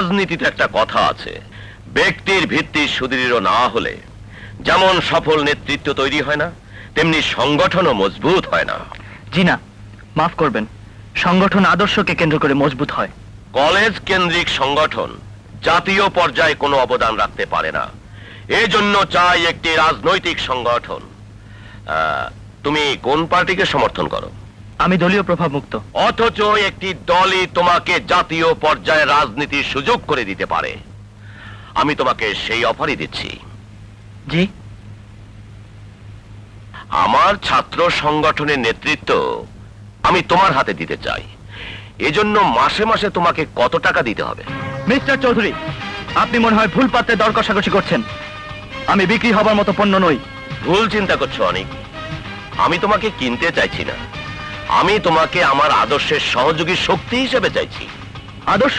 রাজনীতিতে একটা কথা আছে, ব্যক্তির ভিত্তি সুদৃঢ় না হলে যেমন সফল নেতৃত্ব তৈরি হয় না, তেমনি সংগঠনও মজবুত হয় না। জি না, মাফ করবেন, সংগঠন আদর্শকে কেন্দ্র করে মজবুত হয়। কলেজ কেন্দ্রিক সংগঠন জাতীয় পর্যায়ে কোনো অবদান রাখতে পারে না, এজন্য চাই একটি রাজনৈতিক সংগঠন। তুমি কোন পার্টিকে সমর্থন করো? আমি দলীয় প্রভাব মুক্ত। অথচ একটি দলই তোমাকে জাতীয় পর্যায়ে রাজনীতির সুযোগ করে দিতে পারে। আমি তোমাকে সেই অফারই দিচ্ছি। জি। আমার ছাত্র সংগঠনের নেতৃত্ব আমি তোমার হাতে দিতে চাই। এজন্য মাসে মাসে তোমাকে কত টাকা দিতে হবে? মিস্টার চৌধুরী, আপনি মনে হয় ভুল পাত্রে দর কষাকষি করছেন। আমি বিক্রি হবার মতো পণ্য নই। ভুল চিন্তা করছো অনেক। আমি তোমাকে কিনতে চাইছি না, আমি তোমাকে আমার আদর্শের সহযোগী শক্তি হিসেবে চাইছি। আদর্শ